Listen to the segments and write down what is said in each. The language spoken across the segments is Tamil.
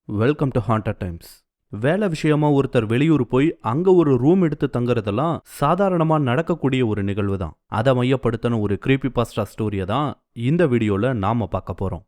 Welcome to haunted times. வேலை விஷயமா ஒருத்தர் வெளியூர் போய் அங்க ஒரு ரூம் எடுத்து தங்குறதெல்லாம் சாதாரணமா நடக்கக்கூடிய ஒரு நிகழ்வு தான். அதை மையப்படுத்தின ஒரு கிரீப்பி பாஸ்டா ஸ்டோரியை தான் இந்த வீடியோல நாம பார்க்க போறோம்.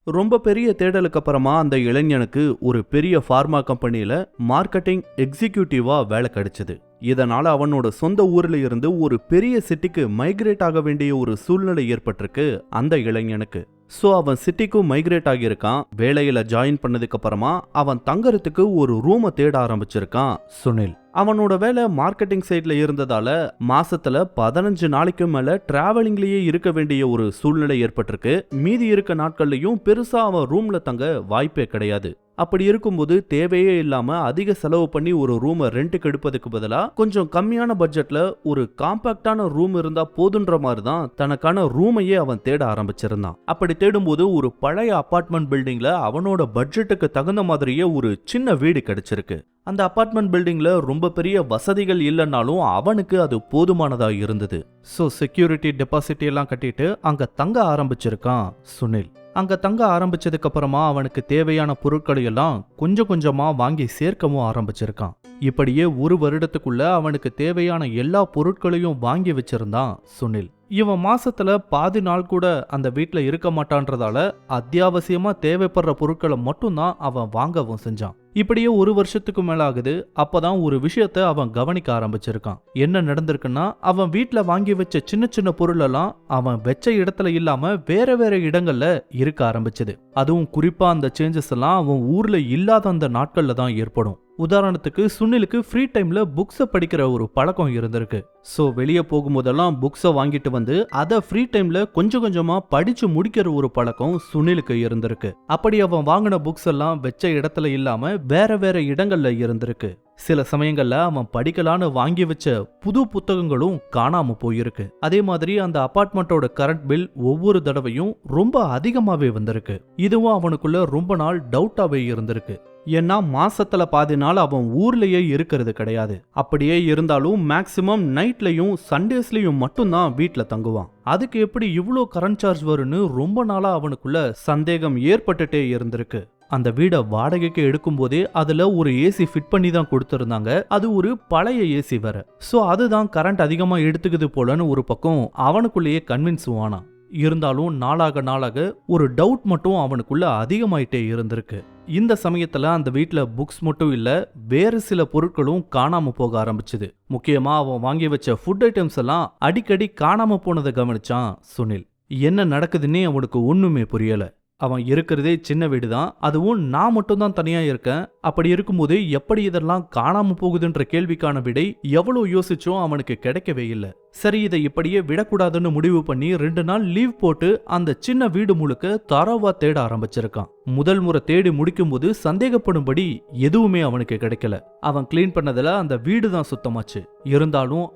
ரொம்ப பெரிய தேடலுக்கு அப்புறமா அந்த இளைஞனுக்கு ஒரு பெரிய ஃபார்மா கம்பெனியில மார்க்கெட்டிங் எக்ஸிக்யூட்டிவா வேலை கிடைச்சது. இதனால அவனோட சொந்த ஊர்ல இருந்து ஒரு பெரிய சிட்டிக்கு மைக்ரேட் ஆக வேண்டிய ஒரு சூழ்நிலை ஏற்பட்டிருக்கு அந்த இளைஞனுக்கு. சோ அவன் சிட்டிக்கும் மைக்ரேட் ஆகியிருக்கான். வேலையில ஜாயின் பண்ணதுக்கு அப்புறமா அவன் தங்கறதுக்கு ஒரு ரூமை தேட ஆரம்பிச்சிருக்கான் சுனில். அவனோட வேலை மார்க்கெட்டிங் சைட்ல இருந்ததால மாசத்துல 15 நாளைக்கு மேல டிராவலிங்லயே இருக்க வேண்டிய ஒரு சூழ்நிலை ஏற்பட்டிருக்கு. மீதி இருக்க நாட்கள்லயும் பெருசா அவன் ரூம்ல தங்க வாய்ப்பே கிடையாது. அப்படி இருக்கும்போது தேவையே இல்லாம அதிக செலவு பண்ணி ஒரு ரூமை ரெண்ட்டுக்கு எடுப்பதுக்கு பதிலா கொஞ்சம் கம்மியான பட்ஜெட்ல ஒரு காம்பாக்டான ரூம் இருந்தா போதுன்ற மாதிரி தான் தனக்கான ரூமையே அவன் தேட ஆரம்பிச்சிருந்தான். அப்படி தேடும்போது ஒரு பழைய அபார்ட்மெண்ட் பில்டிங்ல அவனோட பட்ஜெட்டுக்கு தகுந்த மாதிரியே ஒரு சின்ன வீடு கிடைச்சிருக்கு. அந்த அபார்ட்மெண்ட் பில்டிங்ல ரொம்ப பெரிய வசதிகள் இல்லைன்னாலும் அவனுக்கு அது போதுமானதா இருந்தது. சோ செக்யூரிட்டி டெபாசிட் எல்லாம் கட்டிட்டு அங்க தங்க ஆரம்பிச்சிருக்கான் சுனில். அங்க தங்க ஆரம்பிச்சதுக்கு அப்புறமா அவனுக்கு தேவையான பொருட்களை எல்லாம் கொஞ்சம் கொஞ்சமா வாங்கி சேர்க்கவும் ஆரம்பிச்சிருக்கான். இப்படியே ஒரு வருடத்துக்குள்ள அவனுக்கு தேவையான எல்லா பொருட்களையும் வாங்கி வச்சிருந்தான் சுனில். இவன் மாசத்துல பாதி நாள் கூட அந்த வீட்டுல இருக்க மாட்டான்றதால அத்தியாவசியமா தேவைப்படுற பொருட்களை மட்டும்தான் அவன் வாங்கவும் செஞ்சான். இப்படியே ஒரு வருஷத்துக்கு மேல ஆகுது. அப்பதான் ஒரு விஷயத்த அவன் கவனிக்க ஆரம்பிச்சிருக்கான். என்ன நடந்திருக்குன்னா, அவன் வீட்டுல வாங்கி வச்ச சின்ன சின்ன பொருள் எல்லாம் அவன் வெச்ச இடத்துல இல்லாம வேற வேற இடங்கள்ல இருக்க ஆரம்பிச்சது. அதுவும் குறிப்பா அந்த சேஞ்சஸ் எல்லாம் அவன் ஊர்ல இல்லாத அந்த நாட்கள்ல தான் ஏற்படும். உதாரணத்துக்கு சுனிலுக்கு ஃப்ரீ டைம்ல புக்ஸை படிக்கிற ஒரு பழக்கம் இருந்திருக்கு. சோ வெளியே போகும்போதெல்லாம் புக்ஸை வாங்கிட்டு வந்து அதை ஃப்ரீ டைம்ல கொஞ்சம் கொஞ்சமா படிச்சு முடிக்கிற ஒரு பழக்கம் சுனிலுக்கு இருந்திருக்கு. அப்படி அவன் வாங்கின புக்ஸ் எல்லாம் வெச்ச இடத்துல இல்லாம வேற வேற இடங்கள்ல இருந்திருக்கு. சில சமயங்கள்ல அவன் படிக்கலான்னு வாங்கி வச்ச புது புத்தகங்களும் காணாம போயிருக்கு. அதே மாதிரி அந்த அபார்ட்மெண்டோட கரண்ட் பில் ஒவ்வொரு தடவையும் ரொம்ப அதிகமாவே வந்திருக்கு. இதுவும் அவனுக்குள்ள ரொம்ப நாள் டவுட்டாவே இருந்திருக்கு. ஏன்னா மாசத்துல பாதி நாள் அவன் ஊர்லயே இருக்கிறது கிடையாது. அப்படியே இருந்தாலும் மேக்சிமம் நைட்லயும் சண்டேஸ்லயும் மட்டும்தான் வீட்டுல தங்குவான். அதுக்கு எப்படி இவ்வளோ கரண்ட் சார்ஜ் வரும்னு ரொம்ப நாளா அவனுக்குள்ள சந்தேகம் ஏற்பட்டுட்டே இருந்திருக்கு. அந்த வீடை வாடகைக்கு எடுக்கும் போதே அதுல ஒரு ஏசி ஃபிட் பண்ணி தான் கொடுத்திருந்தாங்க. அது ஒரு பழைய ஏசி வேற. சோ அதுதான் கரண்ட் அதிகமா எடுத்துக்குது போலன்னு ஒரு பக்கம் அவனுக்குள்ளேயே கன்வின்ஸ் ஆனான். இருந்தாலும் நாளாக நாளாக ஒரு டவுட் மட்டும் அவனுக்குள்ள அதிகமாயிட்டே இருந்திருக்கு. இந்த சமயத்துல அந்த வீட்டுல புக்ஸ் மட்டும் இல்ல, வேறு சில பொருட்களும் காணாம போக ஆரம்பிச்சுது. முக்கியமா அவன் வாங்கி வச்ச ஃபுட் ஐட்டம்ஸ் எல்லாம் அடிக்கடி காணாம போனதை கவனிச்சான் சுனில். என்ன நடக்குதுன்னே அவனுக்கு ஒண்ணுமே புரியல. அவன் இருக்கிறதே சின்ன வீடு தான், அதுவும் நான் மட்டும் தான் தனியா இருக்கேன். அப்படி இருக்கும்போது எப்படி இதெல்லாம் காணாம போகுதுன்ற கேள்விக்கான விடை எவ்வளவு யோசிச்சும் அவனுக்கு கிடைக்கவே இல்லை. சரி, இதை இப்படியே விடக்கூடாதுன்னு முடிவு பண்ணி 2 நாள் லீவ் போட்டு அந்த சின்ன வீடு முழுக்க தரவா தேட ஆரம்பிச்சிருக்கான். முதல் முறை தேடி முடிக்கும் போது சந்தேகப்படும்படி எதுவுமே அவனுக்கு கிடைக்கல. அவன் கிளீன் பண்ணதுல அந்த வீடு தான் சுத்தமாச்சு. இருந்தாலும்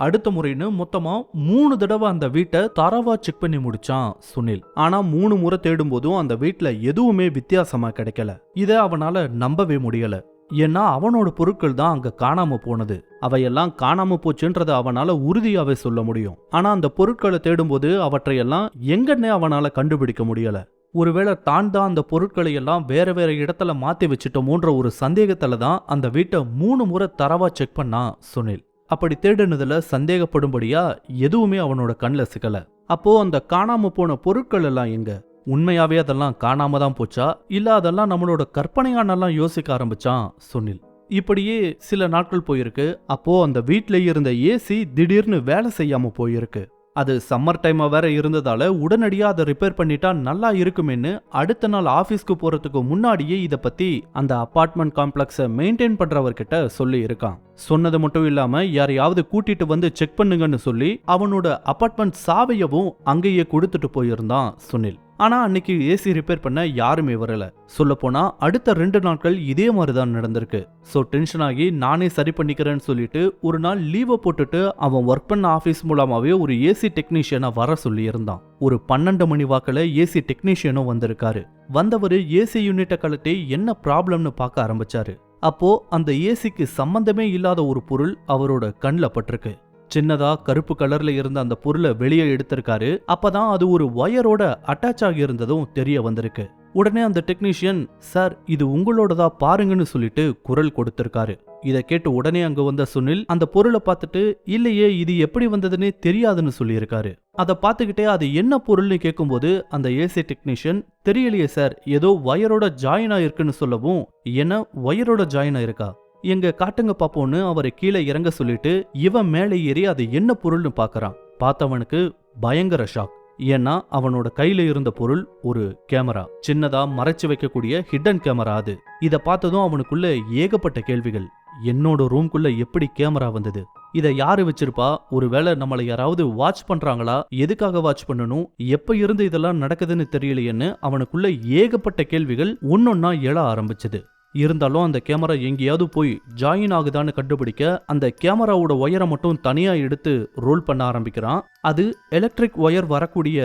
அடுத்த முறைன்னு மொத்தமா 3 தடவை அந்த வீட்டை தரவா செக் பண்ணி முடிச்சான் சுனில். ஆனா 3 முறை தேடும் போதும் அந்த வீட்டுல எதுவுமே வித்தியாசமா கிடைக்கல. இத அவனால நம்பவே முடியல. ஏன்னா அவனோட பொருட்கள் தான் அங்க காணாம போனது. அவையெல்லாம் காணாம போச்சுன்றத அவனால உறுதியாவே சொல்ல முடியும். ஆனா அந்த பொருட்களை தேடும்போது அவற்றையெல்லாம் எங்கன்னே அவனால கண்டுபிடிக்க முடியல. ஒருவேளை தான் அந்த பொருட்களை எல்லாம் வேற வேற இடத்துல மாத்தி வச்சுட்டோமோன்ற ஒரு சந்தேகத்துல தான் அந்த வீட்டை 3 முறை தரவா செக் பண்ணா சுனில். அப்படி தேடுனதுல சந்தேகப்படும்படியா எதுவுமே அவனோட கண்ல சிக்கல. அப்போ அந்த காணாம போன பொருட்கள் எல்லாம் எங்க? உண்மையாவே அதெல்லாம் காணாம தான் போச்சா, இல்ல அதெல்லாம் நம்மளோட கற்பனையானெல்லாம் யோசிக்க ஆரம்பிச்சான் சுனில். இப்படியே சில நாட்கள் போயிருக்கு. அப்போ அந்த வீட்ல இருந்த ஏசி திடீர்னு வேலை செய்யாம போயிருக்கு. அது சம்மர் டைமா வேற இருந்ததால உடனடியா அதை ரிப்பேர் பண்ணிட்டா நல்லா இருக்குமேன்னு அடுத்த நாள் ஆபீஸ்க்கு போறதுக்கு முன்னாடியே இத பத்தி அந்த அபார்ட்மெண்ட் காம்ப்ளெக்ஸை மெயின்டைன் பண்றவர்கிட்ட சொல்லி இருக்கான். சொன்னது மட்டும் இல்லாம யாரையாவது கூட்டிட்டு வந்து செக் பண்ணுங்கன்னு சொல்லி அவனோட அபார்ட்மெண்ட் சாவியவும் அங்கேயே கொடுத்துட்டு போயிருந்தான் சுனில். ஆனா அன்னைக்கு ஏசி ரிப்பேர் பண்ண யாருமே வரல. சொல்ல போனா அடுத்த 2 நாட்கள் இதே மாதிரிதான் நடந்திருக்கு. சோ டென்ஷன் ஆகி நானே சரி பண்ணிக்கிறேன்னு சொல்லிட்டு ஒரு நாள் லீவை போட்டுட்டு அவன் ஒர்க் பண்ண ஆபீஸ் மூலமாவே ஒரு ஏசி டெக்னீஷியனை வர சொல்லி இருந்தான். ஒரு 12 மணி வாக்குல ஏசி டெக்னீஷியனும் வந்திருக்காரு. வந்தவரு ஏசி யூனிட்டை கழட்டி என்ன ப்ராப்ளம்னு பார்க்க ஆரம்பிச்சாரு. அப்போ அந்த ஏசிக்கு சம்பந்தமே இல்லாத ஒரு பொருள் அவரோட கண்ல பட்டிருக்கு. சின்னதா கருப்பு கலர்ல இருந்த அந்த பொருளை வெளியே எடுத்திருக்காரு. அப்பதான் அது ஒரு வயரோட அட்டாச் ஆகி இருந்ததும் தெரிய வந்திருக்கு. உடனே அந்த டெக்னீஷியன், சார் இது உங்களோடதா பாருங்கன்னு சொல்லிட்டு குரல் கொடுத்திருக்காரு. இதை கேட்டு உடனே அங்க வந்த சுனில் அந்த பொருளை பார்த்துட்டு, இல்லையே இது எப்படி வந்ததுன்னு தெரியாதுன்னு சொல்லியிருக்காரு. அதை பார்த்துக்கிட்டே அது என்ன பொருள்னு கேட்கும்போது அந்த ஏசி டெக்னீஷியன், தெரியலையே சார், ஏதோ வயரோட ஜாயின் ஆயிருக்குன்னு சொல்லவும், என்ன வயரோட ஜாயின் ஆயிருக்கா, எங்க காட்டுங்க பாப்போன்னு அவரை கீழே இறங்க சொல்லிட்டு இவன் மேலே ஏறி அது என்ன பொருள்னு பாக்குறான். பார்த்தவனுக்கு பயங்கர ஷாக். ஏன்னா அவனோட கையில இருந்த பொருள் ஒரு கேமரா, சின்னதா மறைச்சு வைக்கக்கூடிய ஹிடன் கேமரா. அது இத பார்த்ததும் அவனுக்குள்ள ஏகப்பட்ட கேள்விகள். என்னோட ரூம்குள்ள எப்படி கேமரா வந்தது, இதை யாரு வச்சிருப்பா, ஒருவேளை நம்மளை யாராவது வாட்ச் பண்றாங்களா, எதுக்காக வாட்ச் பண்ணணும், எப்ப இருந்து இதெல்லாம் நடக்குதுன்னு தெரியலையேன்னு அவனுக்குள்ள ஏகப்பட்ட கேள்விகள் ஒன்னொன்னா எழ ஆரம்பிச்சது. இருந்தாலும் அந்த கேமரா எங்கேயாவது போய் ஜாயின் ஆகுதான்னு கண்டுபிடிக்க அந்த கேமராவோட ஒயரை மட்டும் தனியா எடுத்து ரோல் பண்ண ஆரம்பிக்கிறான். அது எலக்ட்ரிக் ஒயர் வரக்கூடிய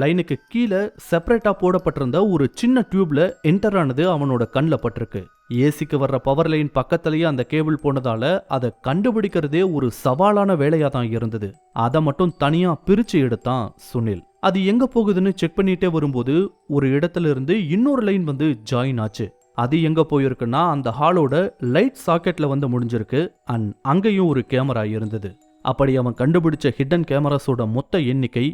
லைனுக்கு கீழே செப்பரேட்டா போடப்பட்டிருந்த ஒரு சின்ன டியூப்ல என்டர் ஆனது அவனோட கண்ணில் பட்டிருக்கு. ஏசிக்கு வர்ற பவர் லைன் பக்கத்திலேயே அந்த கேபிள் போனதால அதை கண்டுபிடிக்கிறதே ஒரு சவாலான வேலையா தான் இருந்தது. அதை மட்டும் தனியா பிரிச்சு எடுத்தான் சுனில். அது எங்க போகுதுன்னு செக் பண்ணிட்டே வரும்போது ஒரு இடத்துல இருந்து இன்னொரு லைன் வந்து ஜாயின் ஆச்சு. அது எங்க போயிருக்குன்னா அந்த ஹாலோட லைட் சாக்கெட்ல வந்து முடிஞ்சிருக்கு. அண்ட் அங்கேயும் ஒரு கேமரா இருந்தது. அப்படி அவன் கண்டுபிடிச்ச ஹிடன் கேமராஸோட மொத்த எண்ணிக்கை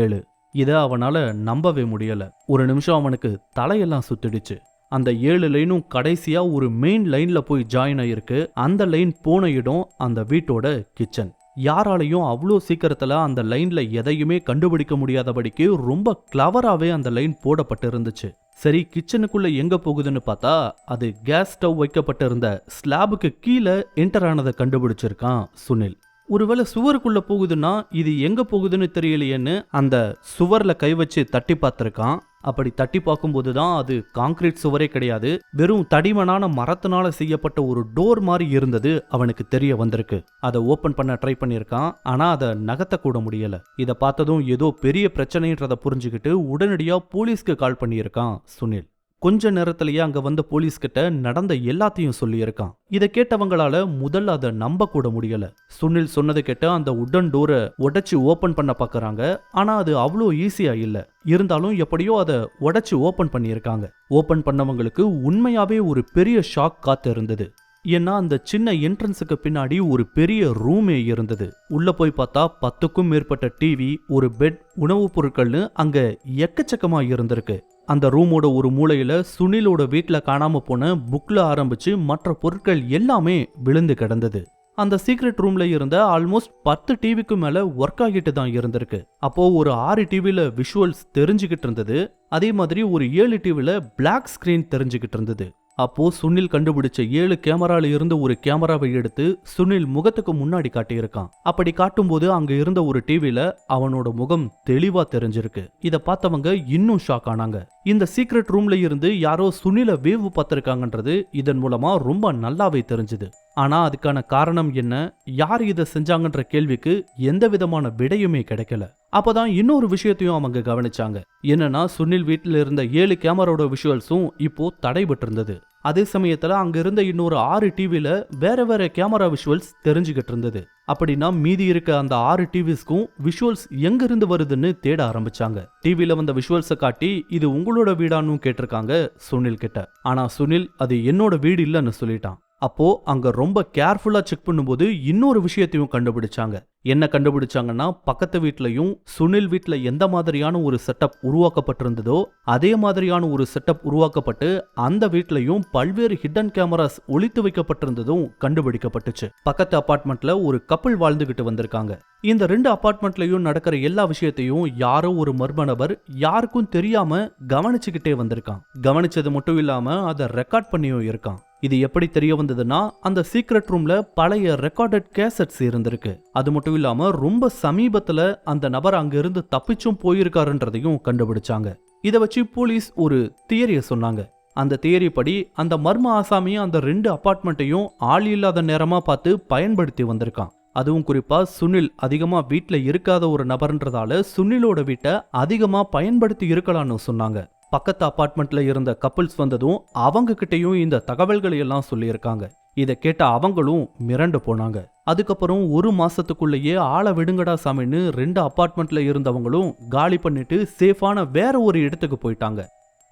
7. இதை அவனால நம்பவே முடியல. ஒரு நிமிஷம் அவனுக்கு தலையெல்லாம் சுத்திடுச்சு. அந்த 7 லைனும் கடைசியா ஒரு மெயின் லைன்ல போய் ஜாயின் ஆயிருக்கு. அந்த லைன் போன இடம் அந்த வீட்டோட கிச்சன். யாராலையும் அவ்வளோ சீக்கிரத்துல அந்த லைன்ல எதையுமே கண்டுபிடிக்க முடியாதபடிக்கு ரொம்ப கிளவராவே அந்த லைன் போடப்பட்டு இருந்துச்சு. சரி, கிச்சனுக்குள்ள எங்க போகுதுன்னு பார்த்தா அது கேஸ் ஸ்டவ் வைக்கப்பட்டிருந்த ஸ்லாபுக்கு கீழே என்டர் ஆனதை கண்டுபிடிச்சிருக்கான் சுனில். ஒருவேளை சுவருக்குள்ள போகுதுன்னா இது எங்க போகுதுன்னு தெரியலையேன்னு அந்த சுவர்ல கை வச்சு தட்டி பார்த்திருக்கான். அப்படி தட்டி பார்க்கும்போதுதான் அது காங்கிரீட் சுவரே கிடையாது, வெறும் தடிமனான மரத்தினால செய்யப்பட்ட ஒரு டோர் மாதிரி இருந்தது அவனுக்கு தெரிய வந்திருக்கு. அதை ஓபன் பண்ண ட்ரை பண்ணியிருக்கான். ஆனா அதை நகர்த்த கூட முடியல. இதை பார்த்ததும் ஏதோ பெரிய பிரச்சனைன்றதை புரிஞ்சுக்கிட்டு உடனடியா போலீஸ்க்கு கால் பண்ணியிருக்கான் சுனில். கொஞ்ச நேரத்திலேயே அங்க வந்த போலீஸ் கிட்ட நடந்த எல்லாத்தையும் சொல்லியிருக்கான். இதை கேட்டவங்களால முதல்ல அதை நம்ப கூட முடியல. சுனில் சொன்னதை கேட்ட அந்த உடன் டோரை உடைச்சு ஓபன் பண்ண பாக்குறாங்க. ஆனா அது அவ்வளோ ஈஸியா இல்ல. இருந்தாலும் எப்படியோ அதை உடைச்சு ஓபன் பண்ணியிருக்காங்க. ஓபன் பண்ணவங்களுக்கு உண்மையாவே ஒரு பெரிய ஷாக் காத்து இருந்தது. ஏன்னா அந்த சின்ன என்ட்ரன்ஸுக்கு பின்னாடி ஒரு பெரிய ரூமே இருந்தது. உள்ள போய் பார்த்தா 10க்கும் மேற்பட்ட டிவி, ஒரு பெட், உணவுப் பொருட்கள்னு அங்க எக்கச்சக்கமா இருந்திருக்கு. அந்த ரூமோட ஒரு மூலையில சுனிலோட வீட்டுல காணாம போன புக்ல ஆரம்பிச்சு மற்ற பொருட்கள் எல்லாமே விழுந்து கிடந்தது. அந்த சீக்ரெட் ரூம்ல இருந்த ஆல்மோஸ்ட் 10 டிவிக்கு மேல ஒர்க் ஆகிட்டு தான் இருந்திருக்கு. அப்போ ஒரு 6 டிவில விஷுவல்ஸ் தெரிஞ்சுக்கிட்டு இருந்தது. அதே மாதிரி ஒரு 7 டிவில பிளாக் ஸ்கிரீன் தெரிஞ்சுக்கிட்டு இருந்தது. அப்போ சுனில் கண்டுபிடிச்ச 7 கேமரால இருந்து ஒரு கேமராவை எடுத்து சுனில் முகத்துக்கு முன்னாடி காட்டியிருக்கான். அப்படி காட்டும்போது அங்க இருந்த ஒரு டிவில அவனோட முகம் தெளிவா தெரிஞ்சிருக்கு. இத பார்த்தவங்க இன்னும் ஷாக் ஆனாங்க. இந்த சீக்ரெட் ரூம்ல இருந்து யாரோ சுனில வேவு பார்த்திருக்காங்கன்றது இதன் மூலமா ரொம்ப நல்லாவே தெரிஞ்சுது. ஆனா அதுக்கான காரணம் என்ன, யார் இதை செஞ்சாங்கன்ற கேள்விக்கு எந்த விதமான விடையுமே கிடைக்கல. அப்பதான் இன்னொரு விஷயத்தையும் அவங்க கவனிச்சாங்க. என்னன்னா சுனில் வீட்டில் இருந்த 7 கேமராவோட விஷுவல்ஸும் இப்போ தடைபட்டு இருந்தது. அதே சமயத்துல அங்க இருந்த இன்னொரு 6 டிவில வேற வேற கேமரா விஷுவல்ஸ் தெரிஞ்சுக்கிட்டு இருந்தது. அப்படின்னா மீதி இருக்க அந்த 6 டிவிஸ்க்கும் விஷுவல்ஸ் எங்க இருந்து வருதுன்னு தேட ஆரம்பிச்சாங்க. டிவில வந்த விஷுவல்ஸை காட்டி இது உங்களோட வீடான்னு கேட்டிருக்காங்க சுனில் கிட்ட. ஆனா சுனில் அது என்னோட வீடு இல்லைன்னு சொல்லிட்டான். அப்போ அங்க ரொம்ப கேர்ஃபுல்லா செக் பண்ணும்போது இன்னொரு விஷயத்தையும் கண்டுபிடிச்சாங்க. என்ன கண்டுபிடிச்சாங்கன்னா, பக்கத்து வீட்லயும் சுனில் வீட்ல எந்த மாதிரியான ஒரு செட்டப் உருவாக்கப்பட்டிருந்ததோ அதே மாதிரியான ஒரு செட்டப் உருவாக்கப்பட்டு அந்த வீட்லயும் பல்வேறு ஹிடன் கேமராஸ் ஒளித்து வைக்கப்பட்டிருந்ததும் கண்டுபிடிக்கப்பட்டுச்சு. பக்கத்து அபார்ட்மெண்ட்ல ஒரு கப்பிள் வாழ்ந்துகிட்டு வந்திருக்காங்க. இந்த 2 அபார்ட்மெண்ட்லயும் நடக்கிற எல்லா விஷயத்தையும் யாரோ ஒரு மர்ம நபர் யாருக்கும் தெரியாம கவனிச்சுக்கிட்டே வந்திருக்கான். கவனிச்சது மட்டும் இல்லாம அதை ரெக்கார்ட் பண்ணியும் இருக்கான். இது எப்படி தெரிய வந்ததுன்னா, அந்த சீக்ரெட் ரூம்ல பழைய ரெக்கார்டட் கேசட்ஸ் இருந்திருக்கு. அது மட்டும் இல்லாம ரொம்ப சமீபத்துல அந்த நபர் அங்க இருந்து தப்பிச்சும் போயிருக்காருன்றதையும் கண்டுபிடிச்சாங்க. இத வச்சு போலீஸ் ஒரு தியரிய சொன்னாங்க. அந்த தியரி படி அந்த மர்ம ஆசாமி அந்த 2 அபார்ட்மெண்ட்டையும் ஆள் இல்லாத நேரமா பார்த்து பயன்படுத்தி வந்திருக்கான். அதுவும் குறிப்பா சுனில் அதிகமா வீட்ல இருக்காத ஒரு நபர்ன்றதால சுனிலோட வீட்டை அதிகமா பயன்படுத்தி இருக்கலாம்னு சொன்னாங்க. பக்கத்து அபார்ட்மெண்ட்ல இருந்த கப்பிள்ஸ் வந்ததும் அவங்க கிட்டயும் இந்த தகவல்களை எல்லாம் சொல்லியிருக்காங்க. இதை கேட்ட அவங்களும் மிரண்டு போனாங்க. அதுக்கப்புறம் ஒரு மாசத்துக்குள்ளேயே ஆளை விடுங்கடா சாமின்னு 2 அபார்ட்மெண்ட்ல இருந்தவங்களும் காலி பண்ணிட்டு சேஃபான வேற ஒரு இடத்துக்கு போயிட்டாங்க.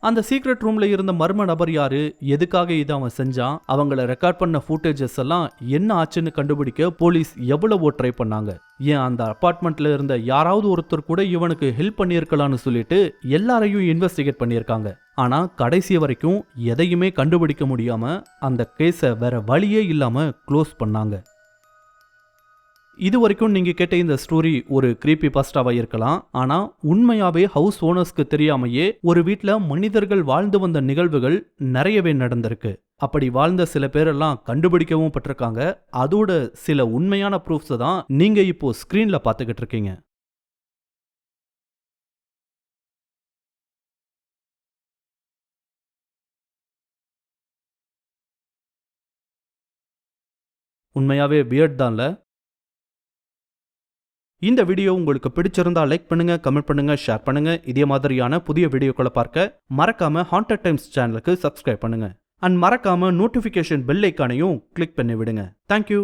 அந்த சீக்ரெட் ரூம்ல இருந்த மர்ம நபர் யாரு, எதுக்காக இதை அவன் செஞ்சான், அவங்கள ரெக்கார்ட் பண்ண ஃபுட்டேஜஸ் எல்லாம் என்ன ஆச்சுன்னு கண்டுபிடிக்க போலீஸ் எவ்வளவோ ட்ரை பண்ணாங்க. ஏன் அந்த அபார்ட்மெண்ட்ல இருந்த யாராவது ஒருத்தர் கூட இவனுக்கு ஹெல்ப் பண்ணியிருக்கலாம்னு சொல்லிட்டு எல்லாரையும் இன்வெஸ்டிகேட் பண்ணியிருக்காங்க. ஆனா கடைசி வரைக்கும் எதையுமே கண்டுபிடிக்க முடியாம அந்த கேஸை வேற வழியே இல்லாம க்ளோஸ் பண்ணாங்க. இது வரைக்கும் நீங்க கேட்ட இந்த ஸ்டோரி ஒரு கிரீப்பி பாஸ்டாவா இருக்கலாம். ஆனா உண்மையாவே ஹவுஸ் ஓனர்ஸ்க்கு தெரியாமையே ஒரு வீட்ல மனிதர்கள் வாழ்ந்து வந்த நிகழ்வுகள் நிறையவே நடந்திருக்கு. அப்படி வாழ்ந்த சில பேரெல்லாம் கண்டுபிடிக்கவும் பட்டிருக்காங்க. அதோட சில உண்மையான ப்ரூஃப்ஸ் தான் நீங்க இப்போ ஸ்கிரீன்ல பார்த்துக்கிட்டு இருக்கீங்க. உண்மையாவே வியர்ட் தான்ல. இந்த வீடியோ உங்களுக்கு பிடிச்சிருந்தா லைக் பண்ணுங்க, கமெண்ட் பண்ணுங்க, ஷேர் பண்ணுங்க. இதே மாதிரியான புதிய வீடியோக்களை பார்க்க மறக்காம ஹாண்டட் டைம்ஸ் சேனலுக்கு சப்ஸ்கிரைப் பண்ணுங்க. அண்ட் மறக்காம நோட்டிபிகேஷன் பெல் ஐக்கானையும் கிளிக் பண்ணி விடுங்க. தேங்க்யூ.